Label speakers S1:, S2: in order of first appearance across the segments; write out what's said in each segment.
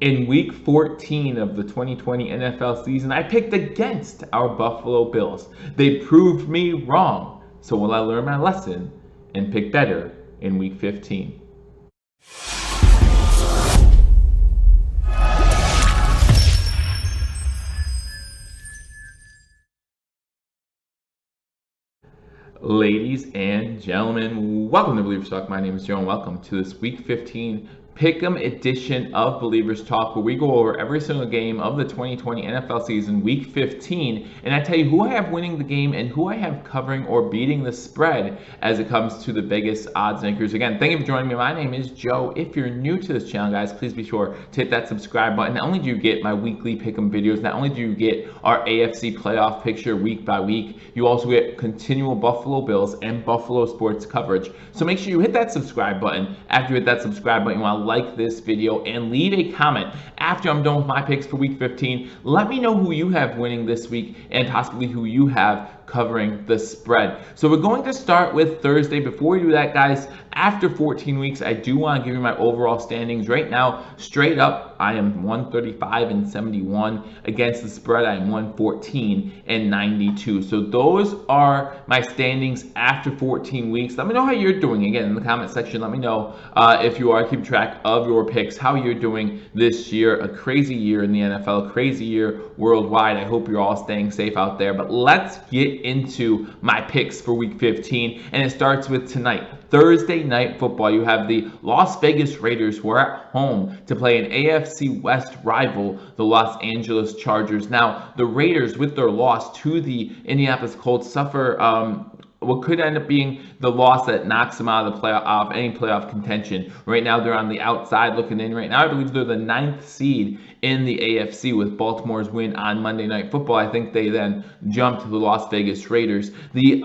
S1: In week 14 of the 2020 NFL season, I picked against our Buffalo Bills. They proved me wrong. So will I learn my lesson and pick better in week 15? Ladies and gentlemen, welcome to Billievers Talk. My name is Joe, and welcome to this Week 15 Pick'em edition of Billievers Talk, where we go over every single game of the 2020 NFL season, Week 15, and I tell you who I have winning the game and who I have covering or beating the spread as it comes to the biggest odds makers. Again, thank you for joining me. My name is Joe. If you're new to this channel, guys, please be sure to hit that subscribe button. Not only do you get my weekly Pick'em videos, not only do you get our AFC playoff picture week by week, you also get continual Buffalo Bills and Buffalo sports coverage. So make sure you hit that subscribe button. After you hit that subscribe button, you want to like this video and leave a comment after I'm done with my picks for week 15. Let me know who you have winning this week and possibly who you have covering the spread. So we're going to start with Thursday. Before we do that, guys, after 14 weeks, I do want to give you my overall standings. Right now, straight up, I am 135-71. Against the spread, I am 114-92. So those are my standings after 14 weeks. Let me know how you're doing. Again, in the comment section, let me know if you are keeping track of your picks, how you're doing this year. A crazy year in the NFL, a crazy year worldwide. I hope you're all staying safe out there. But let's get into my picks for week 15, and it starts with tonight. Thursday night football, you have the Las Vegas Raiders who are at home to play an AFC West rival, the Los Angeles Chargers. Now, the Raiders, with their loss to the Indianapolis Colts, suffer what could end up being the loss that knocks them out of the playoff, any playoff contention. Right now, they're on the outside looking in. Right now, I believe they're the 9th seed in the AFC with Baltimore's win on Monday Night Football. I think they then jump to the Las Vegas Raiders. The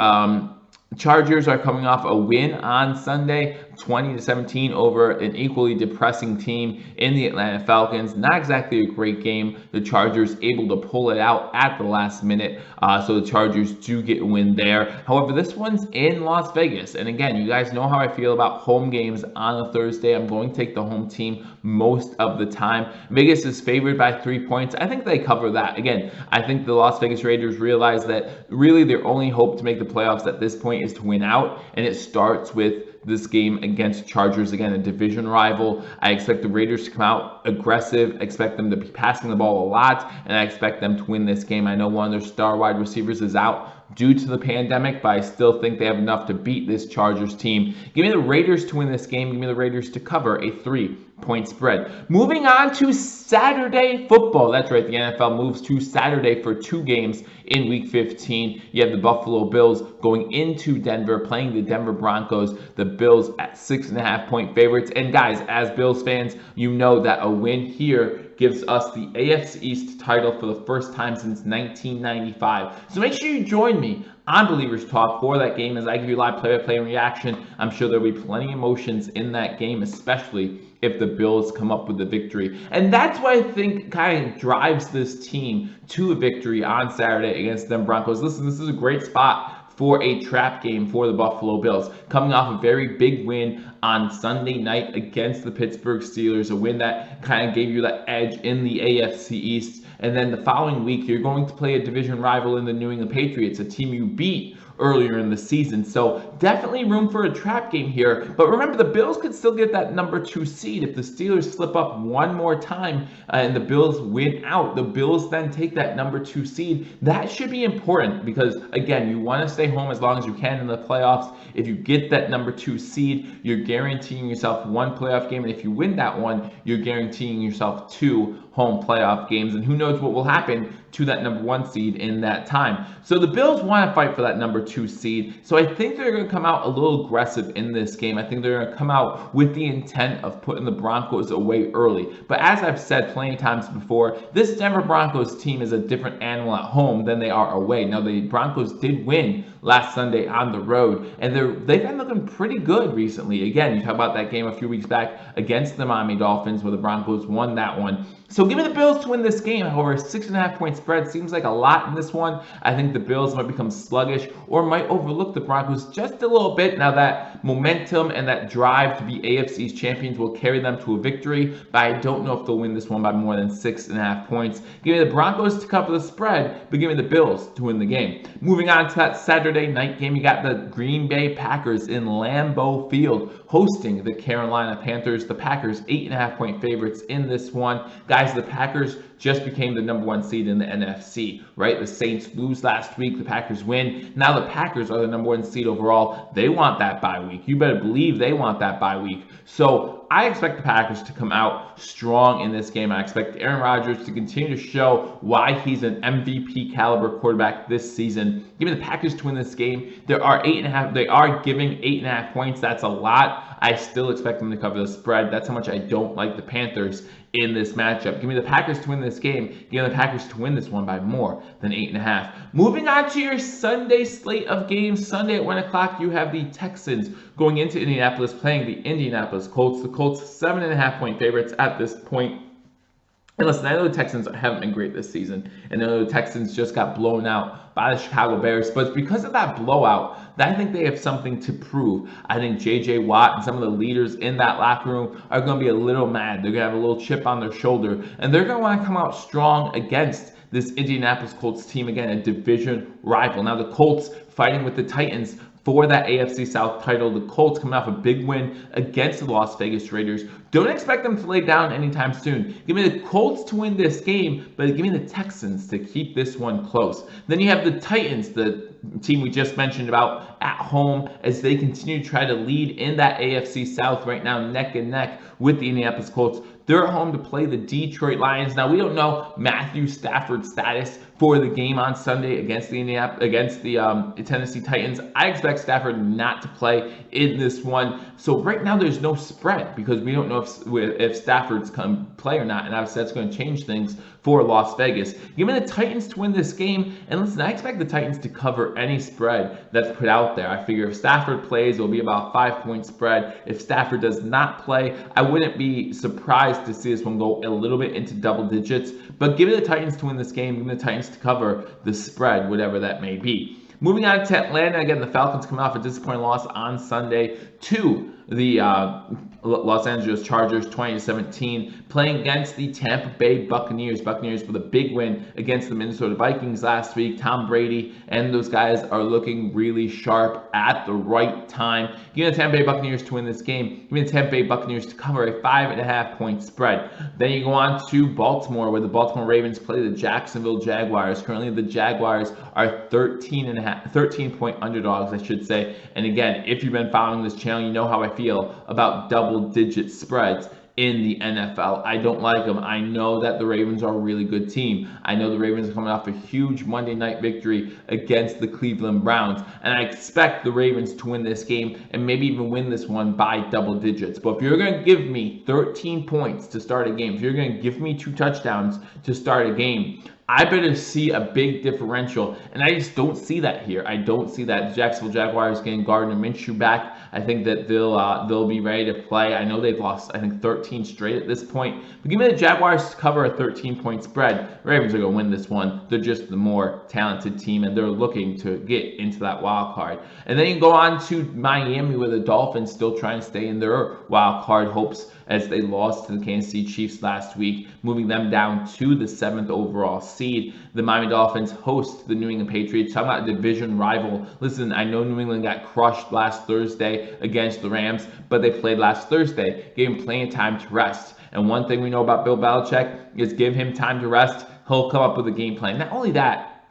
S1: Chargers are coming off a win on Sunday, 20-17 over an equally depressing team in the Atlanta Falcons. Not exactly a great game. The Chargers able to pull it out at the last minute, so the Chargers do get a win there. However, this one's in Las Vegas, and again, you guys know how I feel about home games on a Thursday. I'm going to take the home team most of the time. Vegas is favored by 3 points. I think they cover that. Again, I think the Las Vegas Raiders realize that really their only hope to make the playoffs at this point is to win out, and it starts with this game against Chargers, again, a division rival. I expect the Raiders to come out aggressive, expect them to be passing the ball a lot, and I expect them to win this game. I know one of their star wide receivers is out due to the pandemic, but I still think they have enough to beat this Chargers team. Give me the Raiders to win this game. Give me the Raiders to cover a 3-point spread. Moving on to Saturday football. That's right, the NFL moves to Saturday for 2 games in week 15. You have the Buffalo Bills going into Denver, playing the Denver Broncos. The Bills at 6.5-point favorites. And guys, as Bills fans, you know that a win here gives us the AFC East title for the first time since 1995. So make sure you join me on Billievers Talk for that game as I give you live play-by-play reaction. I'm sure there'll be plenty of emotions in that game, especially if the Bills come up with the victory. And that's what I think kind of drives this team to a victory on Saturday against them Broncos. Listen, this is a great spot for a trap game for the Buffalo Bills, coming off a very big win on Sunday night against the Pittsburgh Steelers, a win that kind of gave you that edge in the AFC East. And then the following week, you're going to play a division rival in the New England Patriots, a team you beat earlier in the season. So definitely room for a trap game here. But remember, the Bills could still get that number 2 seed if the Steelers slip up one more time and the Bills win out. The Bills then take that number 2 seed. That should be important because, again, you want to stay home as long as you can in the playoffs. If you get that number 2 seed, you're guaranteeing yourself 1 playoff game. And if you win that one, you're guaranteeing yourself 2 home playoff games. And who knows what will happen to that number 1 seed in that time. So the Bills want to fight for that number 2 seed. So I think they're going to come out a little aggressive in this game. I think they're going to come out with the intent of putting the Broncos away early. But as I've said plenty of times before, this Denver Broncos team is a different animal at home than they are away. Now, the Broncos did win last Sunday on the road, and they've been looking pretty good recently. Again, you talk about that game a few weeks back against the Miami Dolphins where the Broncos won that one. So give me the Bills to win this game. However, a 6.5-point spread seems like a lot in this one. I think the Bills might become sluggish or might overlook the Broncos just a little bit. Now that momentum and that drive to be AFC's champions will carry them to a victory, but I don't know if they'll win this one by more than 6.5 points. Give me the Broncos to cover the spread, but give me the Bills to win the game. Moving on to that Saturday night game, you got the Green Bay Packers in Lambeau Field hosting the Carolina Panthers. The Packers 8.5-point favorites in this one. Guys, the Packers just became the #1 seed in the NFC, right? The Saints lose last week, the Packers win. Now the Packers are the #1 seed overall. They want that bye week. You better believe they want that bye week. So I expect the Packers to come out strong in this game. I expect Aaron Rodgers to continue to show why he's an MVP caliber quarterback this season. Give me the Packers to win this game. They are giving 8.5 points. That's a lot. I still expect them to cover the spread. That's how much I don't like the Panthers in this matchup. Give me the Packers to win this game. Give me the Packers to win this one by more than 8.5. Moving on to your Sunday slate of games. Sunday at 1 o'clock, you have the Texans going into Indianapolis playing the Indianapolis Colts. The Colts 7.5-point favorites at this point. And listen, I know the Texans haven't been great this season, and I know the Texans just got blown out by the Chicago Bears, but it's because of that blowout that I think they have something to prove. I think J.J. Watt and some of the leaders in that locker room are going to be a little mad. They're going to have a little chip on their shoulder, and they're going to want to come out strong against this Indianapolis Colts team, again, a division rival. Now the Colts fighting with the Titans for that AFC South title. The Colts coming off a big win against the Las Vegas Raiders. Don't expect them to lay down anytime soon. Give me the Colts to win this game, but give me the Texans to keep this one close. Then you have the Titans, the team we just mentioned about, at home as they continue to try to lead in that AFC South right now, neck and neck with the Indianapolis Colts. They're home to play the Detroit Lions. Now, we don't know Matthew Stafford's status for the game on Sunday against the Tennessee Titans. I expect Stafford not to play in this one. So right now there's no spread because we don't know if Stafford's come play or not, and obviously that's going to change things for Las Vegas. Give me the Titans to win this game, and listen, I expect the Titans to cover any spread that's put out there. I figure if Stafford plays, it'll be about a 5-point spread. If Stafford does not play, I wouldn't be surprised to see this one go a little bit into double digits, but give me the Titans to win this game. Give me the Titans to cover the spread, whatever that may be. Moving on to Atlanta, again, the Falcons coming off a disappointing loss on Sunday to the Los Angeles Chargers, 20-17, playing against the Tampa Bay Buccaneers. Buccaneers with a big win against the Minnesota Vikings last week. Tom Brady and those guys are looking really sharp at the right time. Give me the Tampa Bay Buccaneers to win this game. Give me the Tampa Bay Buccaneers to cover a 5.5-point spread. Then you go on to Baltimore, where the Baltimore Ravens play the Jacksonville Jaguars. Currently, the Jaguars are 13-point underdogs, I should say. And again, if you've been following this channel, you know how I feel about double-digit spreads in the NFL. I don't like them. I know that the Ravens are a really good team. I know the Ravens are coming off a huge Monday night victory against the Cleveland Browns, and I expect the Ravens to win this game and maybe even win this one by double digits. But if you're going to give me 13 points to start a game, if you're going to give me 2 touchdowns to start a game, I better see a big differential, and I just don't see that here. I don't see that. The Jacksonville Jaguars getting Gardner Minshew back. I think that they'll be ready to play. I know they've lost, I think, 13 straight at this point. But give me the Jaguars to cover a 13-point spread. The Ravens are going to win this one. They're just the more talented team, and they're looking to get into that wild card. And then you go on to Miami, where the Dolphins still trying to stay in their wild card hopes as they lost to the Kansas City Chiefs last week, moving them down to the 7th overall seed. The Miami Dolphins host the New England Patriots. Talking about a division rival. Listen, I know New England got crushed last Thursday against the Rams, but they played last Thursday, gave him plenty of time to rest. And one thing we know about Bill Belichick is give him time to rest, he'll come up with a game plan. Not only that,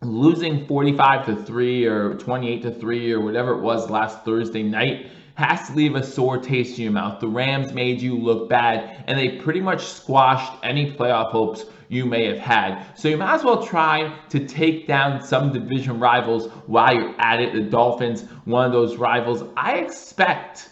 S1: losing 45-3 or 28-3 or whatever it was last Thursday night has to leave a sore taste in your mouth. The Rams made you look bad, and they pretty much squashed any playoff hopes you may have had. So you might as well try to take down some division rivals while you're at it. The Dolphins, one of those rivals. I expect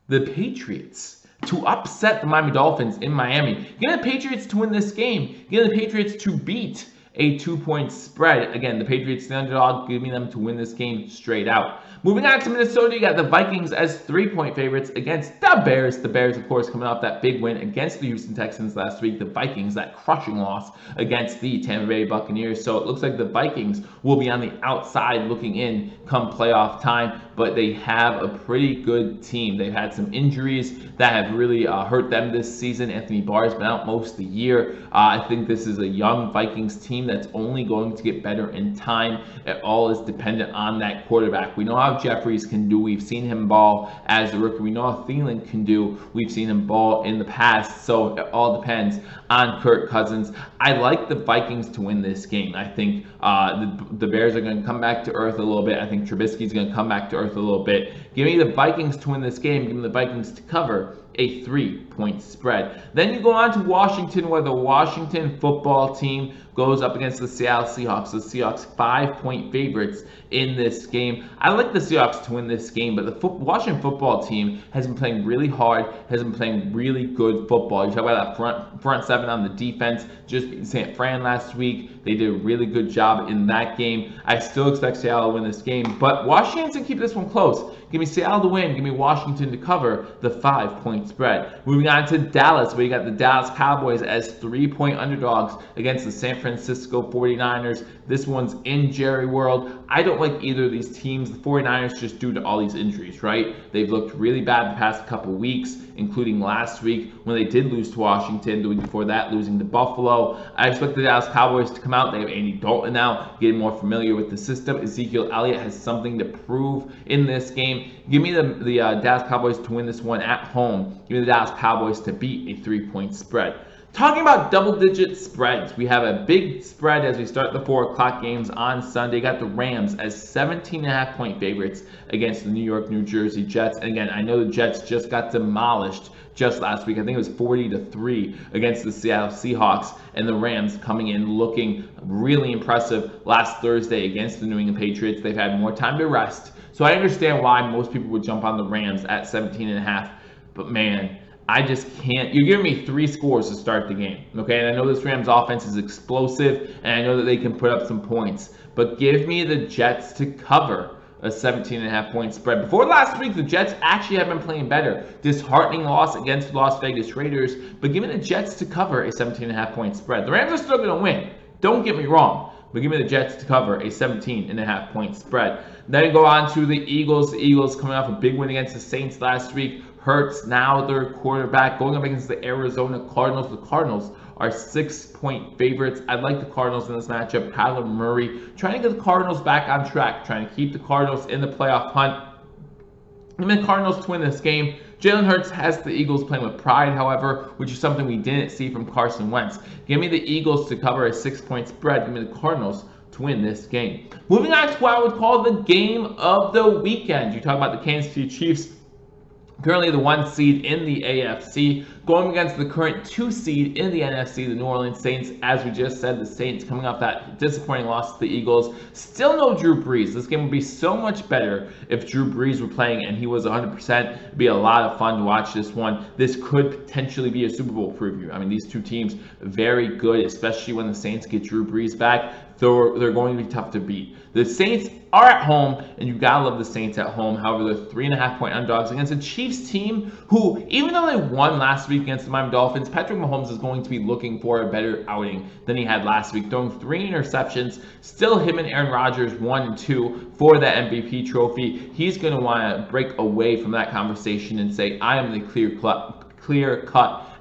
S1: the Patriots to upset the Miami Dolphins in Miami. Give the Patriots to win this game. Give the Patriots to beat a 2-point spread. Again, the Patriots the underdog, giving them to win this game straight out. Moving on to Minnesota, you got the Vikings as 3-point favorites against the Bears. The Bears, of course, coming off that big win against the Houston Texans last week. The Vikings, that crushing loss against the Tampa Bay Buccaneers. So it looks like the Vikings will be on the outside looking in come playoff time, but they have a pretty good team. They've had some injuries that have really hurt them this season. Anthony Barr's been out most of the year. I think this is a young Vikings team that's only going to get better in time. It all is dependent on that quarterback. We know how Jeffries can do. We've seen him ball as a rookie. We know how Thielen can do. We've seen him ball in the past. So it all depends on Kirk Cousins. I like the Vikings to win this game. I think the Bears are going to come back to earth a little bit. I think Trubisky's going to come back to earth a little bit. Give me the Vikings to win this game. Give me the Vikings to cover a 3-point spread. Then you go on to Washington, where the Washington football team goes up against the Seattle Seahawks. The Seahawks 5-point favorites in this game. I like the Seahawks to win this game, but the Washington football team has been playing really hard, has been playing really good football. You talk about that front seven on the defense, just beat San Fran last week. They did a really good job in that game. I still expect Seattle to win this game, but Washington's going to keep this one close. Give me Seattle to win. Give me Washington to cover the 5-point spread. Moving on to Dallas, where you got the Dallas Cowboys as 3-point underdogs against the San Francisco 49ers. This one's in Jerry World. I don't like either of these teams. The 49ers, just due to all these injuries, right? They've looked really bad the past couple weeks, including last week when they did lose to Washington, the week before that losing to Buffalo. I expect the Dallas Cowboys to come out. They have Andy Dalton now, getting more familiar with the system. Ezekiel Elliott has something to prove in this game. Give me the Dallas Cowboys to win this one at home. Give me the Dallas Cowboys to beat a 3-point spread. Talking about double-digit spreads, we have a big spread as we start the 4 o'clock games on Sunday. Got the Rams as 17.5-point favorites against the New York, New Jersey Jets. And again, I know the Jets just got demolished just last week. I think it was 40-3 against the Seattle Seahawks, and the Rams coming in looking really impressive last Thursday against the New England Patriots. They've had more time to rest, so I understand why most people would jump on the Rams at 17.5, but man, I just can't. You're giving me 3 scores to start the game, okay? And I know this Rams offense is explosive, and I know that they can put up some points, but give me the Jets to cover a 17.5-point spread. Before last week, the Jets actually have been playing better. Disheartening loss against the Las Vegas Raiders, but give me the Jets to cover a 17.5-point spread. The Rams are still going to win. Don't get me wrong, but give me the Jets to cover a 17.5-point spread. Then go on to the Eagles. The Eagles coming off a big win against the Saints last week. Hurts now their quarterback going up against the Arizona Cardinals. The Cardinals are 6-point favorites. I like the Cardinals in this matchup. Kyler Murray trying to get the Cardinals back on track, trying to keep the Cardinals in the playoff hunt. Give me the Cardinals to win this game. Jalen Hurts has the Eagles playing with pride, however, which is something we didn't see from Carson Wentz. Give me the Eagles to cover a 6-point spread. Give me the Cardinals to win this game. Moving on to what I would call the game of the weekend. You talk about the Kansas City Chiefs, currently the 1 seed in the AFC, going against the current 2 seed in the NFC, the New Orleans Saints. As we just said, the Saints coming off that disappointing loss to the Eagles. Still no Drew Brees. This game would be so much better if Drew Brees were playing and he was 100%. It'd be a lot of fun to watch this one. This could potentially be a Super Bowl preview. I mean, these two teams, very good, especially when the Saints get Drew Brees back. They're going to be tough to beat. The Saints are at home, and you gotta love the Saints at home. However, they're 3.5-point underdogs against a Chiefs team who, even though they won last week against the Miami Dolphins, Patrick Mahomes is going to be looking for a better outing than he had last week, throwing 3 interceptions. Still him and Aaron Rodgers 1 and 2 for that MVP trophy. He's going to want to break away from that conversation and say, I am the clear-cut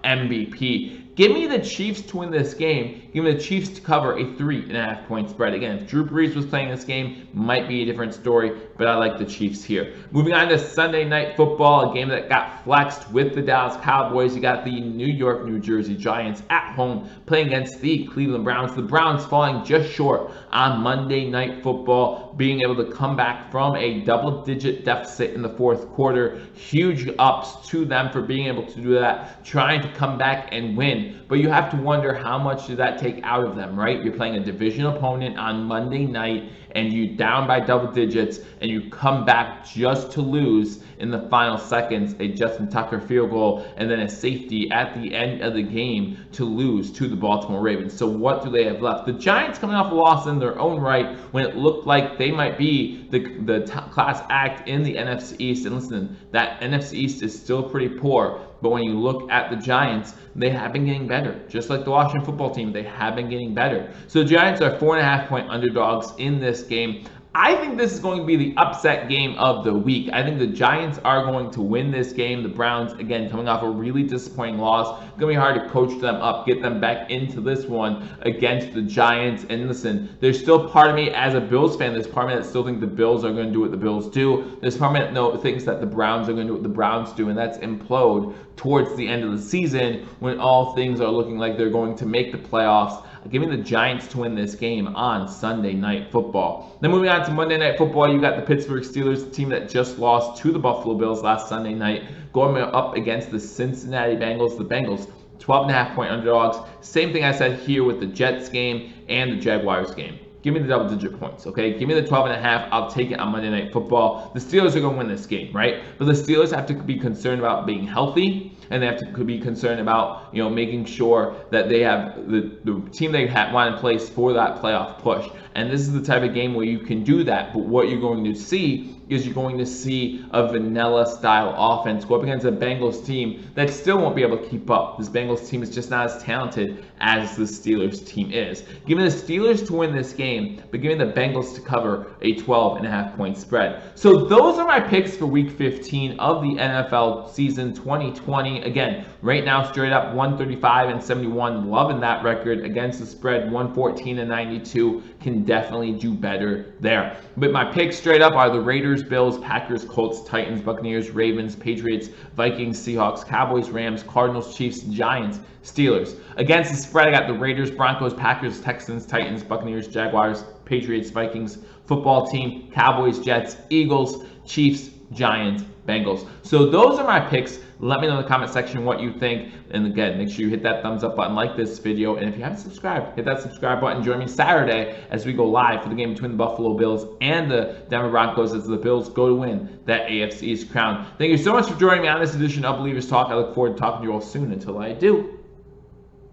S1: MVP. Give me the Chiefs to win this game. Give me the Chiefs to cover a 3.5-point spread. Again, if Drew Brees was playing this game, might be a different story, but I like the Chiefs here. Moving on to Sunday Night Football, a game that got flexed with the Dallas Cowboys. You got the New York, New Jersey Giants at home playing against the Cleveland Browns. The Browns falling just short on Monday Night Football, being able to come back from a double-digit deficit in the 4th quarter. Huge ups to them for being able to do that, trying to come back and win. But you have to wonder how much does that take out of them, right? You're playing a division opponent on Monday night and you down by double digits and you come back just to lose in the final seconds, a Justin Tucker field goal, and then a safety at the end of the game to lose to the Baltimore Ravens. So what do they have left? The Giants coming off a loss in their own right when it looked like they might be the class act in the NFC East. And listen, that NFC East is still pretty poor. But when you look at the Giants, they have been getting better. Just like the Washington football team, they have been getting better. So the Giants are 4.5-point underdogs in this game. I think this is going to be the upset game of the week. I think the Giants are going to win this game. The Browns, again, coming off a really disappointing loss. It's going to be hard to coach them up, get them back into this one against the Giants. And listen, there's still part of me as a Bills fan, there's part of me that still think the Bills are going to do what the Bills do. There's part of me that thinks that the Browns are going to do what the Browns do, and that's implode towards the end of the season when all things are looking like they're going to make the playoffs. Give me the Giants to win this game on Sunday Night Football. Then moving on to Monday Night Football, you got the Pittsburgh Steelers, the team that just lost to the Buffalo Bills last Sunday night, going up against the Cincinnati Bengals. The Bengals, 12.5-point underdogs. Same thing I said here with the Jets game and the Jaguars game. Give me the double-digit points, okay? Give me the 12.5. I'll take it on Monday Night Football. The Steelers are going to win this game, right? But the Steelers have to be concerned about being healthy, and they have to be concerned about, making sure that they have the team they want in place for that playoff push. And this is the type of game where you can do that. But what you're going to see is you're going to see a vanilla-style offense go up against a Bengals team that still won't be able to keep up. This Bengals team is just not as talented as the Steelers team is. Give me the Steelers to win this game, but give me the Bengals to cover a 12.5-point spread. So those are my picks for Week 15 of the NFL season 2020. Again, right now, straight up 135-71. Loving that record against the spread. 114-92. Can definitely do better there. But my picks straight up are the Raiders, Bills, Packers, Colts, Titans, Buccaneers, Ravens, Patriots, Vikings, Seahawks, Cowboys, Rams, Cardinals, Chiefs, Giants, Steelers. Against the spread, I got the Raiders, Broncos, Packers, Texans, Titans, Buccaneers, Jaguars, Patriots, Vikings, football team, Cowboys, Jets, Eagles, Chiefs, Giants, Bengals. So those are my picks. Let me know in the comment section what you think. And again, make sure you hit that thumbs up button, like this video. And if you haven't subscribed, hit that subscribe button. Join me Saturday as we go live for the game between the Buffalo Bills and the Denver Broncos as the Bills go to win that AFC East crown. Thank you so much for joining me on this edition of Believers Talk. I look forward to talking to you all soon. Until I do,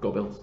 S1: go Bills.